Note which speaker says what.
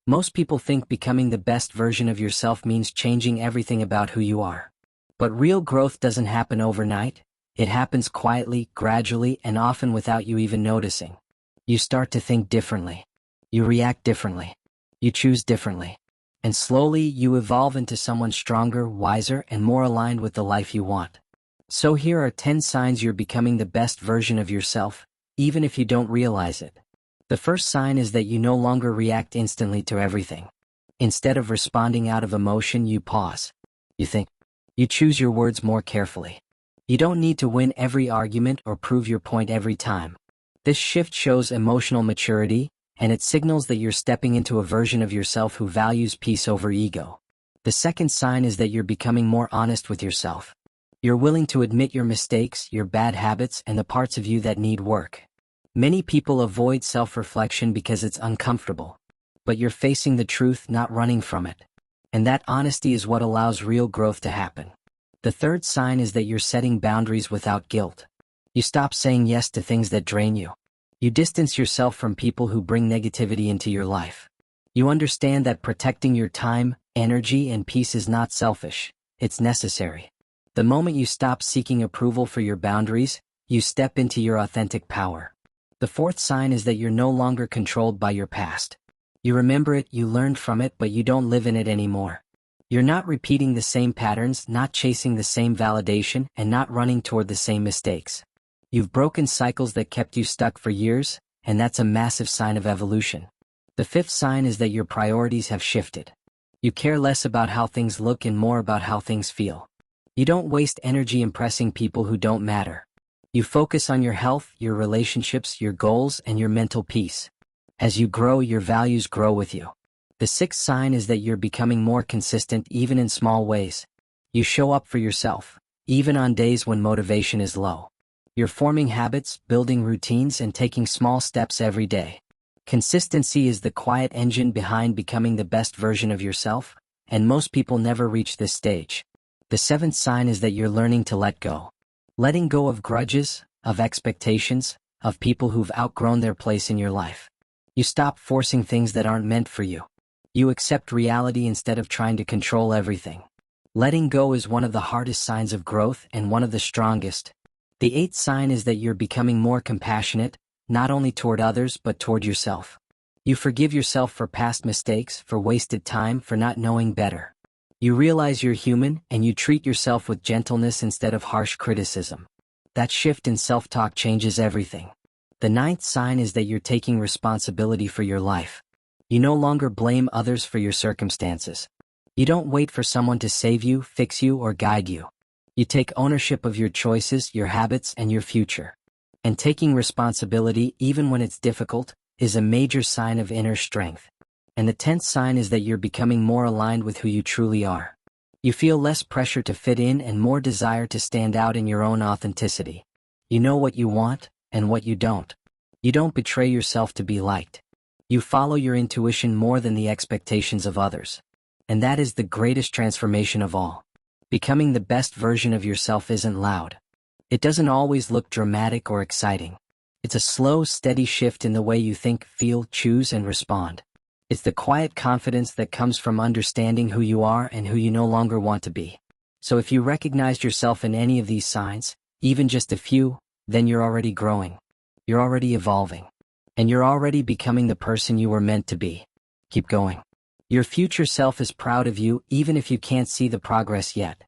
Speaker 1: Most people think becoming the best version of yourself means changing everything about who you are. But real growth doesn't happen overnight. It happens quietly, gradually, and often without you even noticing. You start to think differently. You react differently. You choose differently. And slowly, you evolve into someone stronger, wiser, and more aligned with the life you want. So here are 10 signs you're becoming the best version of yourself, even if you don't realize it. The first sign is that you no longer react instantly to everything. Instead of responding out of emotion, you pause. You think. You choose your words more carefully. You don't need to win every argument or prove your point every time. This shift shows emotional maturity, and it signals that you're stepping into a version of yourself who values peace over ego. The second sign is that you're becoming more honest with yourself. You're willing to admit your mistakes, your bad habits, and the parts of you that need work. Many people avoid self-reflection because it's uncomfortable. But you're facing the truth, not running from it. And that honesty is what allows real growth to happen. The third sign is that you're setting boundaries without guilt. You stop saying yes to things that drain you. You distance yourself from people who bring negativity into your life. You understand that protecting your time, energy, and peace is not selfish. It's necessary. The moment you stop seeking approval for your boundaries, you step into your authentic power. The fourth sign is that you're no longer controlled by your past. You remember it, you learned from it, but you don't live in it anymore. You're not repeating the same patterns, not chasing the same validation, and not running toward the same mistakes. You've broken cycles that kept you stuck for years, and that's a massive sign of evolution. The fifth sign is that your priorities have shifted. You care less about how things look and more about how things feel. You don't waste energy impressing people who don't matter. You focus on your health, your relationships, your goals, and your mental peace. As you grow, your values grow with you. The sixth sign is that you're becoming more consistent even in small ways. You show up for yourself, even on days when motivation is low. You're forming habits, building routines, and taking small steps every day. Consistency is the quiet engine behind becoming the best version of yourself, and most people never reach this stage. The seventh sign is that you're learning to let go. Letting go of grudges, of expectations, of people who've outgrown their place in your life. You stop forcing things that aren't meant for you. You accept reality instead of trying to control everything. Letting go is one of the hardest signs of growth and one of the strongest. The eighth sign is that you're becoming more compassionate, not only toward others but toward yourself. You forgive yourself for past mistakes, for wasted time, for not knowing better. You realize you're human and you treat yourself with gentleness instead of harsh criticism. That shift in self-talk changes everything. The ninth sign is that you're taking responsibility for your life. You no longer blame others for your circumstances. You don't wait for someone to save you, fix you, or guide you. You take ownership of your choices, your habits, and your future. And taking responsibility, even when it's difficult, is a major sign of inner strength. And the 10th sign is that you're becoming more aligned with who you truly are. You feel less pressure to fit in and more desire to stand out in your own authenticity. You know what you want and what you don't. You don't betray yourself to be liked. You follow your intuition more than the expectations of others. And that is the greatest transformation of all. Becoming the best version of yourself isn't loud. It doesn't always look dramatic or exciting. It's a slow, steady shift in the way you think, feel, choose, and respond. It's the quiet confidence that comes from understanding who you are and who you no longer want to be. So if you recognized yourself in any of these signs, even just a few, then you're already growing. You're already evolving. And you're already becoming the person you were meant to be. Keep going. Your future self is proud of you even if you can't see the progress yet.